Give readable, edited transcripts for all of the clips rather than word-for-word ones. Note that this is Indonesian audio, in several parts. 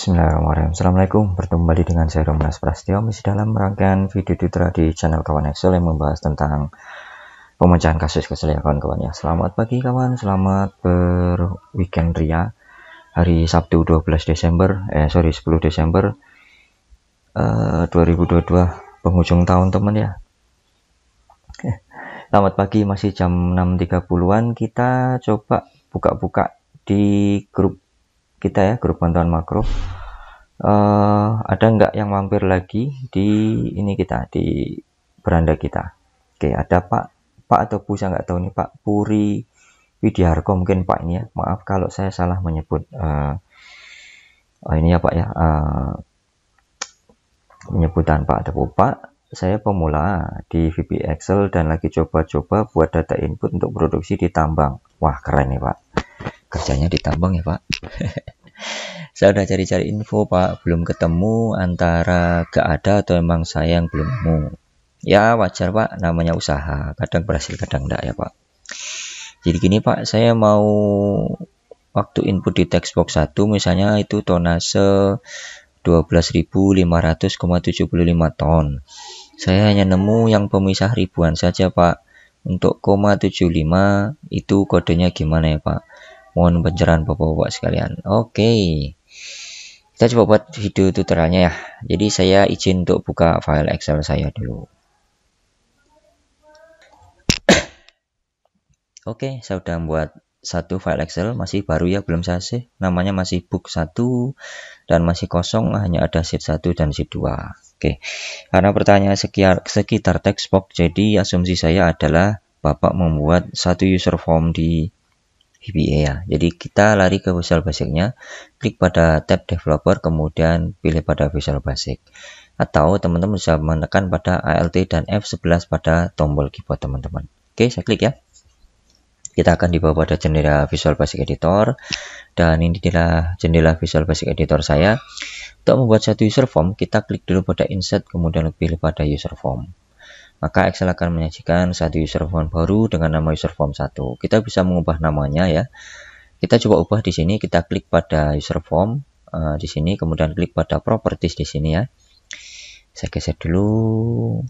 Bismillahirrahmanirrahim. Assalamualaikum, bertemu kembali dengan saya Romanas Prastio. Masih dalam rangkaian video tutorial di channel kawan Excel yang membahas tentang pemecahan kasus Excel ya kawan-kawan ya. Selamat pagi kawan, selamat berweekend ria. Hari Sabtu 10 Desember 2022, penghujung tahun teman ya. Selamat pagi, masih jam 6.30-an. Kita coba buka-buka di grup kita ya, grup pantauan makro. Ada nggak yang mampir lagi di ini kita, di beranda kita? Oke, ada Pak atau Bu, saya nggak tahu nih, Pak Puri Widiarko mungkin Pak ini ya. Maaf kalau saya salah menyebut ini ya Pak ya, penyebutan Pak atau Bu. Pak, saya pemula di VB Excel dan lagi coba-coba buat data input untuk produksi di tambang. Wah, keren nih Pak, kerjanya di tambang ya Pak. Saya udah cari-cari info Pak, belum ketemu, antara gak ada atau emang saya yang belum nemu. Ya wajar Pak, namanya usaha, kadang berhasil kadang enggak ya Pak. Jadi gini Pak, saya mau waktu input di text box 1 misalnya itu tonase 12.500,75 ton. Saya hanya nemu yang pemisah ribuan saja Pak. Untuk 0,75 itu kodenya gimana ya Pak? Mohon pencerahan Bapak-bapak sekalian. Oke. Kita coba buat video tutorialnya ya. Jadi saya izin untuk buka file Excel saya dulu. Oke, saya sudah membuat satu file Excel, masih baru ya, belum saya save. Namanya masih book 1 dan masih kosong, hanya ada sheet 1 dan sheet 2. Oke. Karena pertanyaan sekitar text box, jadi asumsi saya adalah Bapak membuat satu user form di VBA ya. Jadi kita lari ke Visual Basic-nya, klik pada tab Developer, kemudian pilih pada Visual Basic. Atau teman-teman bisa menekan pada Alt dan F11 pada tombol keyboard teman-teman. Oke, saya klik ya. Kita akan dibawa pada jendela Visual Basic Editor, dan ini adalah jendela Visual Basic Editor saya. Untuk membuat satu user form, kita klik dulu pada Insert, kemudian pilih pada User Form. Maka Excel akan menyajikan satu user form baru dengan nama user form 1. Kita bisa mengubah namanya ya. Kita coba ubah di sini, kita klik pada user form di sini, kemudian klik pada properties di sini ya. Saya geser dulu.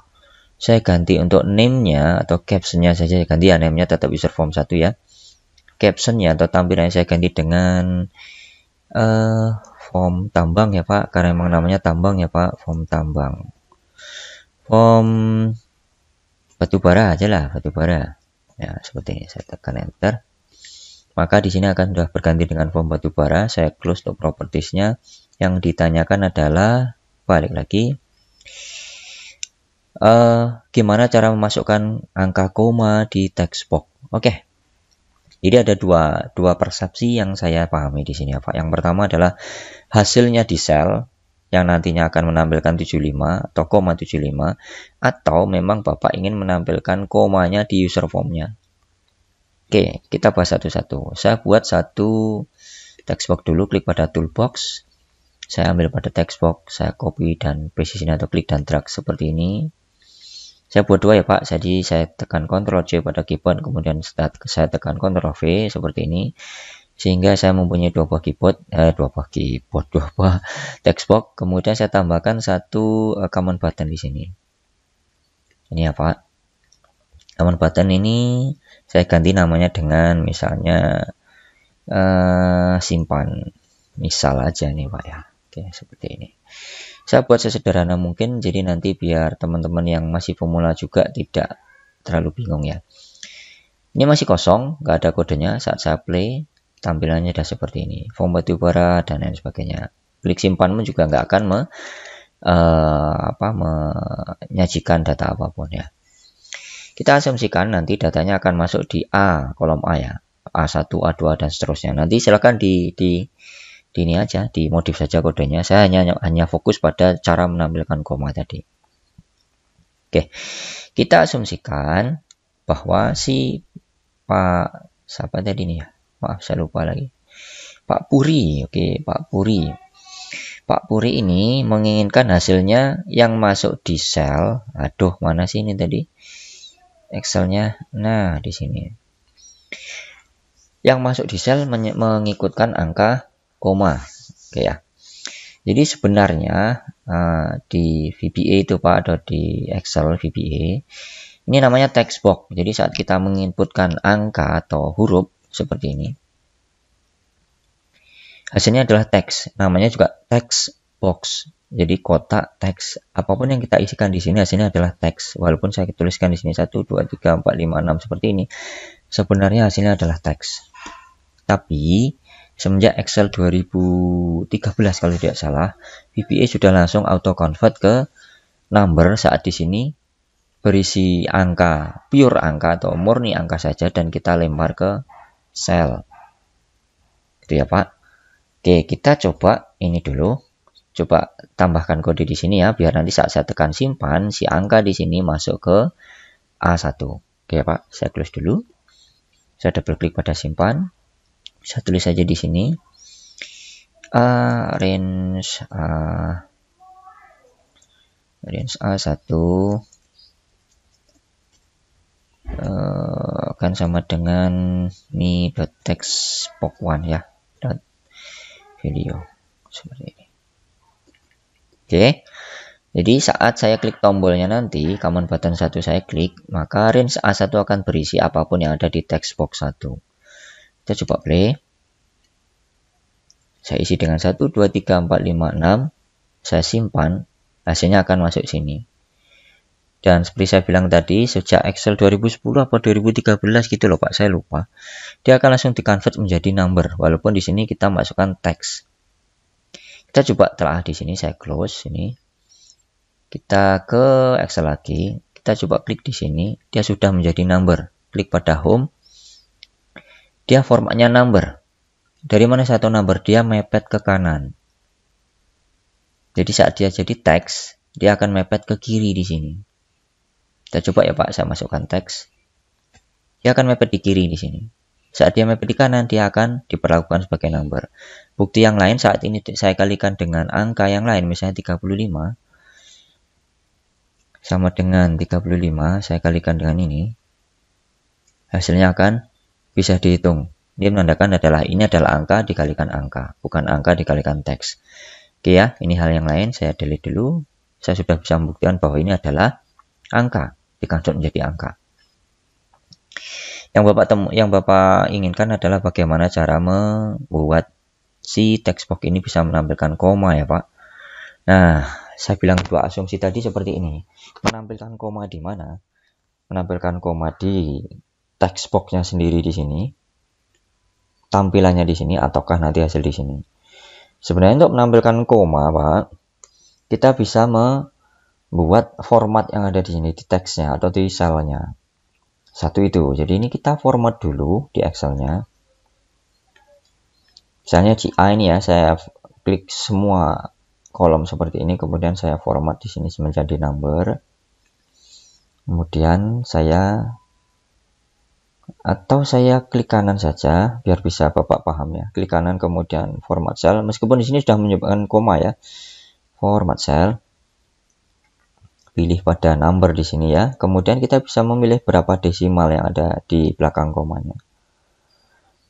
Saya ganti untuk name-nya atau caption-nya saja, ganti ya, name-nya tetap user form 1 ya. Caption-nya atau tampilannya saya ganti dengan form tambang ya Pak, karena memang namanya tambang ya Pak, form tambang. Form batubara aja lah, batubara. Ya, seperti ini. Saya tekan enter. Maka di sini akan sudah berganti dengan form batubara. Saya close untuk propertiesnya. Yang ditanyakan adalah, balik lagi, gimana cara memasukkan angka koma di text box. Oke. Jadi ada dua persepsi yang saya pahami di sini ya Pak. Yang pertama adalah hasilnya di sel yang nantinya akan menampilkan 75 atau 0,75, atau memang Bapak ingin menampilkan komanya di user formnya. Oke, kita bahas satu-satu. Saya buat satu text box dulu, klik pada toolbox. Saya ambil pada text box, saya copy dan paste di sini atau klik dan drag seperti ini. Saya buat dua ya Pak, jadi saya tekan Ctrl C pada keyboard, kemudian saya tekan Ctrl V seperti ini. Sehingga saya mempunyai dua buah text box. Kemudian saya tambahkan satu command button di sini. Ini ya Pak. Command button ini saya ganti namanya dengan misalnya simpan. Misal aja nih Pak ya. Oke, seperti ini. Saya buat sesederhana mungkin, jadi nanti biar teman-teman yang masih pemula juga tidak terlalu bingung ya. Ini masih kosong, nggak ada kodenya. Saat saya play, tampilannya sudah seperti ini, form batubara dan lain sebagainya. Klik simpan juga nggak akan menyajikan data apapun ya. Kita asumsikan nanti datanya akan masuk di A, kolom A ya, A1, A2 dan seterusnya. Nanti silakan di ini aja, dimodif saja kodenya. Saya hanya fokus pada cara menampilkan koma tadi. Oke, kita asumsikan bahwa si Pak siapa tadi nih ya? Maaf, saya lupa lagi. Pak Puri, oke, Pak Puri. Pak Puri ini menginginkan hasilnya yang masuk di sel. Aduh, mana sih ini tadi? Excelnya, nah di sini. Yang masuk di sel mengikutkan angka koma, oke ya. Jadi sebenarnya di VBA itu Pak, atau di Excel VBA, ini namanya text box. Jadi saat kita menginputkan angka atau huruf seperti ini, hasilnya adalah teks. Namanya juga text box. Jadi kotak teks. Apapun yang kita isikan di sini hasilnya adalah teks. Walaupun saya tuliskan di sini 1, 2, 3, 4, 5, 6 seperti ini, sebenarnya hasilnya adalah teks. Tapi semenjak Excel 2013 kalau tidak salah, VBA sudah langsung auto convert ke number saat di sini berisi angka, pure angka atau murni angka saja, dan kita lempar ke cell. Gitu ya Pak. Oke, kita coba ini dulu. Coba tambahkan kode di sini ya, biar nanti saat saya tekan simpan, si angka di sini masuk ke A1. Oke Pak, saya close dulu. Saya double klik pada simpan. Saya tulis saja di sini range A1 akan sama dengan ini text box1 ya, video seperti ini. Oke, jadi saat saya klik tombolnya nanti, command button 1 saya klik, maka range A1 akan berisi apapun yang ada di text box 1. Kita coba play. Saya isi dengan 1, 2, 3, 4, 5, 6. Saya simpan, hasilnya akan masuk sini. Dan seperti saya bilang tadi, sejak Excel 2010 atau 2013 gitu loh Pak, saya lupa. Dia akan langsung di-convert menjadi number, walaupun di sini kita masukkan teks. Kita coba telah di sini, saya close ini. Kita ke Excel lagi, kita coba klik di sini, dia sudah menjadi number. Klik pada home, dia formatnya number. Dari mana satu number? Dia mepet ke kanan. Jadi saat dia jadi teks, dia akan mepet ke kiri di sini. Kita coba ya Pak, saya masukkan teks. Dia akan mepet di kiri di sini. Saat dia mepet di kanan, dia akan diperlakukan sebagai number. Bukti yang lain, saat ini saya kalikan dengan angka yang lain, misalnya 35. Sama dengan 35, saya kalikan dengan ini. Hasilnya akan bisa dihitung. Dia menandakan ini adalah angka dikalikan angka, bukan angka dikalikan teks. Oke ya, ini hal yang lain, saya delete dulu. Saya sudah bisa membuktikan bahwa ini adalah angka, dikonvert menjadi angka. Yang Bapak inginkan adalah bagaimana cara membuat si text box ini bisa menampilkan koma ya Pak. Nah, saya bilang dua asumsi tadi seperti ini. Menampilkan koma di mana? Menampilkan koma di text box-nya sendiri di sini. Tampilannya di sini ataukah nanti hasil di sini. Sebenarnya untuk menampilkan koma, Pak, kita bisa membuat format yang ada di sini di teksnya atau di cell-nya. Satu itu. Jadi ini kita format dulu di Excel-nya. Misalnya GA ini ya, saya klik semua kolom seperti ini, kemudian saya format di sini menjadi number. Kemudian saya klik kanan saja biar bisa Bapak paham ya. Klik kanan kemudian format cell, meskipun di sini sudah menyebutkan koma ya. Format cell. Pilih pada number di sini ya. Kemudian kita bisa memilih berapa desimal yang ada di belakang komanya.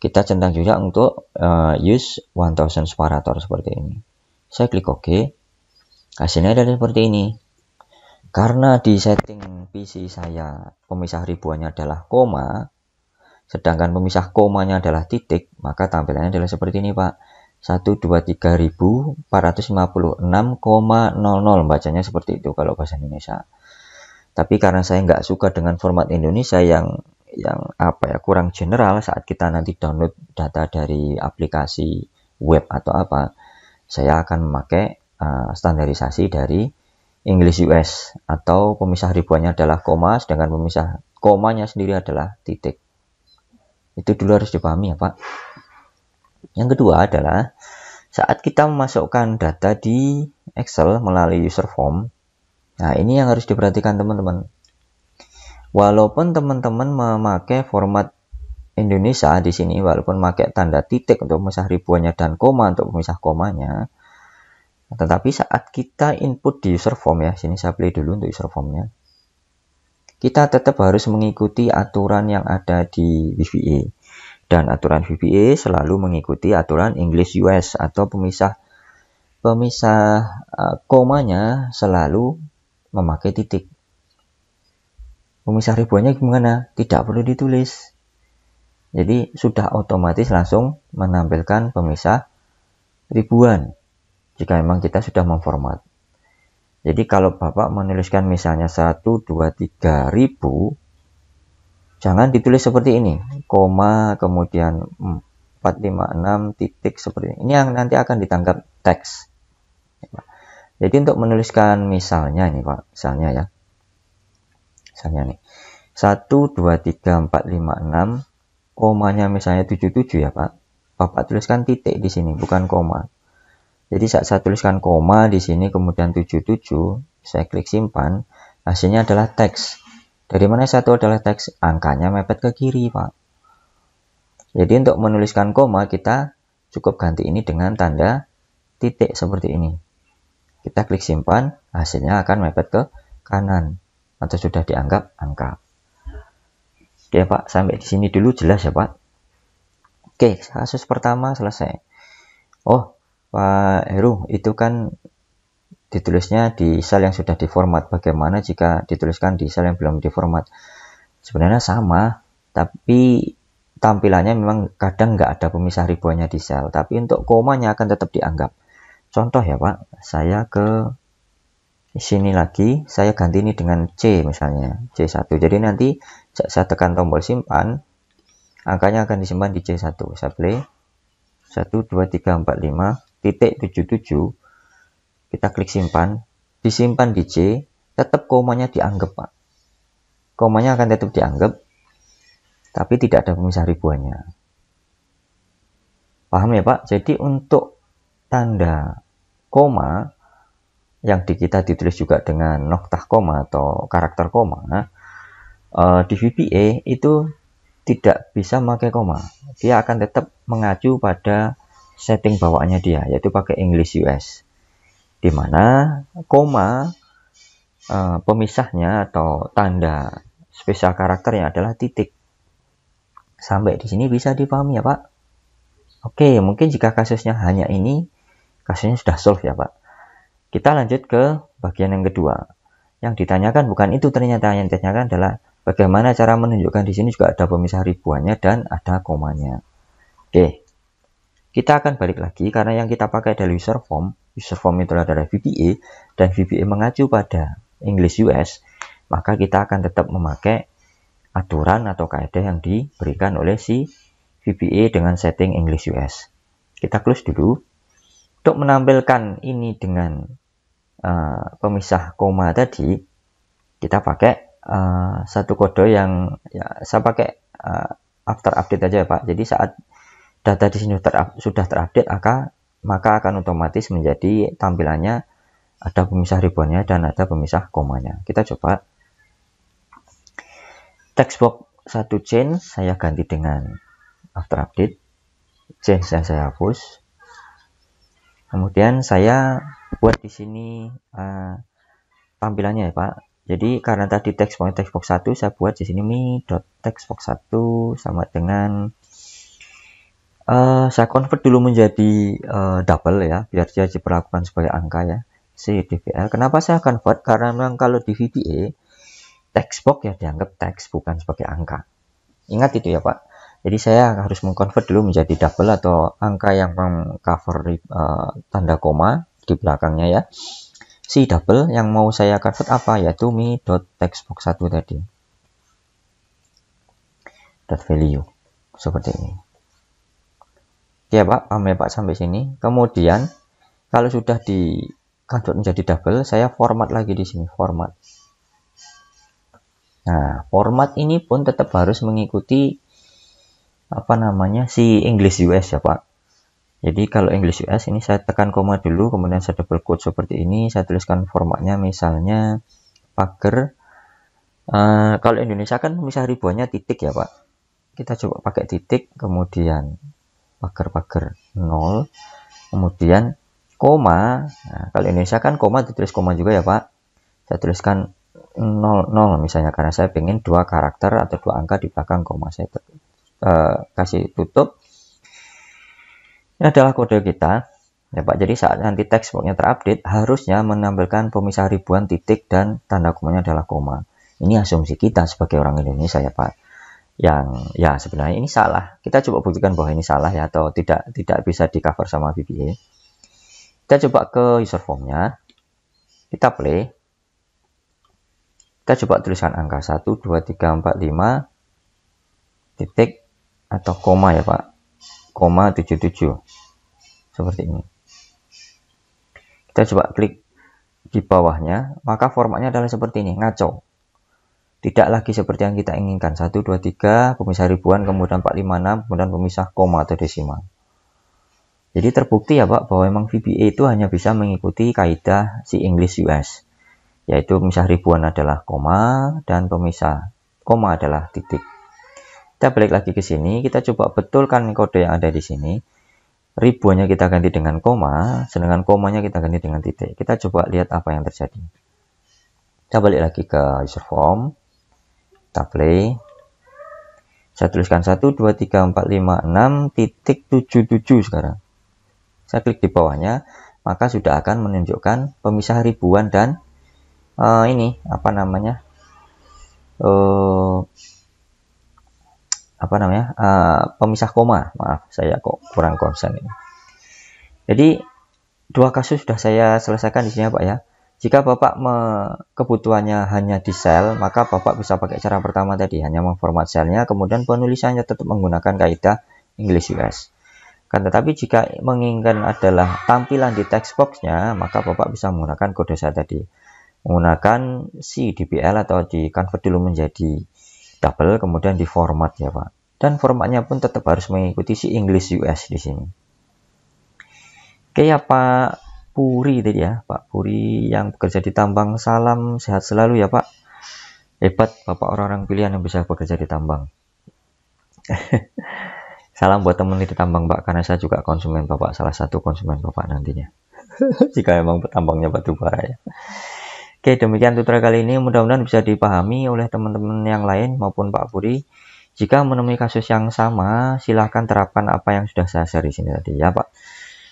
Kita centang juga untuk use 1000 separator seperti ini. Saya klik OK. Hasilnya adalah seperti ini. Karena di setting PC saya pemisah ribuannya adalah koma, sedangkan pemisah komanya adalah titik, maka tampilannya adalah seperti ini Pak. 123.456,00, bacanya seperti itu kalau bahasa Indonesia. Tapi karena saya nggak suka dengan format Indonesia yang kurang general saat kita nanti download data dari aplikasi web atau apa, saya akan memakai standarisasi dari English US atau pemisah ribuannya adalah koma, sedangkan pemisah komanya sendiri adalah titik. Itu dulu harus dipahami ya Pak. Yang kedua adalah saat kita memasukkan data di Excel melalui user form. Nah, ini yang harus diperhatikan teman-teman. Walaupun teman-teman memakai format Indonesia di sini, walaupun pakai tanda titik untuk pemisah ribuannya dan koma untuk pemisah komanya, tetapi saat kita input di user form ya, sini saya play dulu untuk user formnya. Kita tetap harus mengikuti aturan yang ada di VBA. Dan aturan VBA selalu mengikuti aturan English US atau pemisah pemisah komanya selalu memakai titik. Pemisah ribuannya gimana? Tidak perlu ditulis. Jadi sudah otomatis langsung menampilkan pemisah ribuan jika memang kita sudah memformat. Jadi kalau Bapak menuliskan misalnya 1, 2, 3 ribu, jangan ditulis seperti ini, koma, kemudian 4, 5, 6, titik seperti ini. Ini yang nanti akan ditangkap teks. Jadi untuk menuliskan misalnya ini Pak, misalnya ya. Misalnya nih, 1, 2, 3, 4, 5, 6, komanya misalnya 77 ya Pak. Bapak tuliskan titik di sini, bukan koma. Jadi saat saya tuliskan koma di sini kemudian 77, saya klik simpan, hasilnya adalah teks. Dari mana satu adalah teks? Angkanya mepet ke kiri, Pak. Jadi untuk menuliskan koma kita cukup ganti ini dengan tanda titik seperti ini. Kita klik simpan, hasilnya akan mepet ke kanan atau sudah dianggap angka. Oke, Pak, sampai di sini dulu jelas ya, Pak. Oke, kasus pertama selesai. Oh, Pak Heru, itu kan ditulisnya di sel yang sudah diformat. Bagaimana jika dituliskan di sel yang belum diformat? Sebenarnya sama, tapi tampilannya memang kadang nggak ada pemisah ribuannya di sel. Tapi untuk komanya akan tetap dianggap. Contoh ya Pak, saya ke sini lagi, saya ganti ini dengan C misalnya, C1. Jadi nanti saya tekan tombol simpan, angkanya akan disimpan di C1. Saya play, 1, 2, 3, 4, 5, titik 77, kita klik simpan, disimpan di C, tetap komanya dianggap Pak. Komanya akan tetap dianggap, tapi tidak ada pemisah ribuannya. Paham ya Pak? Jadi untuk tanda koma, yang kita ditulis juga dengan noktah koma atau karakter koma, di VBA itu tidak bisa memakai koma. Dia akan tetap mengacu pada setting bawaannya dia, yaitu pakai English US, di mana koma pemisahnya atau tanda spesial karakternya adalah titik. Sampai di sini bisa dipahami ya Pak? Oke, mungkin jika kasusnya hanya ini, kasusnya sudah solve ya Pak. Kita lanjut ke bagian yang kedua. Yang ditanyakan bukan itu ternyata, yang ditanyakan adalah bagaimana cara menunjukkan di sini juga ada pemisah ribuannya dan ada komanya. Oke. Kita akan balik lagi karena yang kita pakai adalah user form. User form itu adalah VBA dan VBA mengacu pada English US, maka kita akan tetap memakai aturan atau kaidah yang diberikan oleh si VBA dengan setting English US. Kita close dulu. Untuk menampilkan ini dengan pemisah koma tadi, kita pakai satu kode yang ya, saya pakai after update aja ya Pak. Jadi saat data di sini sudah terupdate, maka akan otomatis menjadi tampilannya ada pemisah ribuannya dan ada pemisah komanya. Kita coba. Textbox 1 chain saya ganti dengan after update. Chain saya hapus. Kemudian saya buat di sini tampilannya ya Pak. Jadi karena tadi textbox 1 saya buat di sini mi.textbox1 sama dengan saya convert dulu menjadi double ya, biar dia diperlakukan sebagai angka ya, CDVL. Kenapa saya convert? Karena memang kalau di VBA, textbox ya dianggap teks, bukan sebagai angka. Ingat itu ya Pak. Jadi saya harus mengconvert dulu menjadi double atau angka yang mengcover tanda koma di belakangnya ya. Si double yang mau saya convert apa? Yaitu mi.textbox1 tadi. Dot value. Seperti ini. Ya Pak, paham ya Pak sampai sini. Kemudian kalau sudah di convert menjadi double, saya format lagi di sini, format. Nah, format ini pun tetap harus mengikuti si English US ya Pak. Jadi kalau English US ini saya tekan koma dulu, kemudian saya double quote seperti ini, saya tuliskan formatnya misalnya pagar. Kalau Indonesia kan misalnya ribuannya titik ya Pak. Kita coba pakai titik, kemudian pagar 0, kemudian koma. Nah, kalau Indonesia kan koma ditulis koma juga ya Pak. Saya tuliskan 00 misalnya karena saya ingin 2 karakter atau 2 angka di belakang koma. Saya kasih tutup. Ini adalah kode kita. ya Pak. Jadi saat nanti textboxnya terupdate harusnya menampilkan pemisah ribuan titik dan tanda komanya adalah koma. Ini asumsi kita sebagai orang Indonesia ya Pak, yang ya sebenarnya ini salah. Kita coba buktikan bahwa ini salah ya, atau tidak bisa di cover sama VBA. Kita coba ke user formnya, kita play, kita coba tuliskan angka 1, 2, 3, 4, 5 titik atau koma ya Pak, koma 77 seperti ini. Kita coba klik di bawahnya, maka formatnya adalah seperti ini, ngaco. Tidak lagi seperti yang kita inginkan, 1, 2, 3, pemisah ribuan, kemudian 4, 5, 6, kemudian pemisah koma atau desimal. Jadi terbukti ya Pak, bahwa memang VBA itu hanya bisa mengikuti kaidah si English US, yaitu pemisah ribuan adalah koma, dan pemisah koma adalah titik. Kita balik lagi ke sini, kita coba betulkan kode yang ada di sini. Ribuannya kita ganti dengan koma, sedangkan komanya kita ganti dengan titik. Kita coba lihat apa yang terjadi. Kita balik lagi ke user form, kita play. Saya tuliskan 1, 2, 3, 4, 5, 6 titik 77 sekarang. Saya klik di bawahnya, maka sudah akan menunjukkan pemisah ribuan dan ini apa namanya, pemisah koma. Maaf, saya kok kurang konsen ini. Jadi dua kasus sudah saya selesaikan di sini Pak ya. Jika Bapak kebutuhannya hanya di sel, maka Bapak bisa pakai cara pertama tadi, hanya memformat selnya, kemudian penulisannya tetap menggunakan kaidah English US. Kan tetapi jika menginginkan adalah tampilan di text box-nya, maka Bapak bisa menggunakan kode saya tadi, menggunakan si DPL atau di convert dulu menjadi double, kemudian di format ya Pak. Dan formatnya pun tetap harus mengikuti si English US di sini. Oke ya Pak Puri tadi ya, Pak Puri yang bekerja di tambang, salam sehat selalu ya Pak. Hebat Bapak, orang-orang pilihan yang bisa bekerja di tambang. Salam buat teman di tambang Pak, karena saya juga konsumen Bapak, salah satu konsumen Bapak nantinya. Jika memang tambangnya batu bara ya. Oke, demikian tutorial kali ini, mudah-mudahan bisa dipahami oleh teman-teman yang lain maupun Pak Puri. Jika menemui kasus yang sama, silahkan terapkan apa yang sudah saya share di sini tadi ya Pak.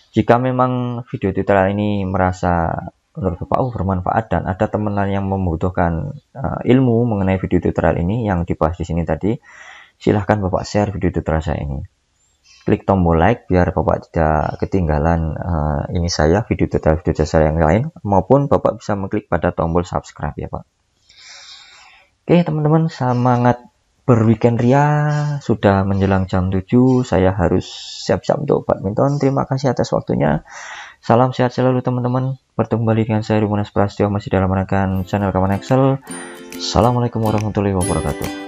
Jika memang video tutorial ini merasa menurut Bapak bermanfaat dan ada teman lain yang membutuhkan ilmu mengenai video tutorial ini yang dibahas di sini tadi, silahkan Bapak share video tutorial saya ini. Klik tombol like biar Bapak tidak ketinggalan ini saya, video tutorial saya yang lain, maupun Bapak bisa mengklik pada tombol subscribe ya Pak. Oke teman-teman, semangat berweekend ria, sudah menjelang jam 7, saya harus siap-siap untuk badminton. Terima kasih atas waktunya, salam sehat selalu teman-teman. Bertemu kembali dengan saya Rumunas Prastyo, masih dalam rangkaian channel Kawan Excel. Assalamualaikum warahmatullahi wabarakatuh.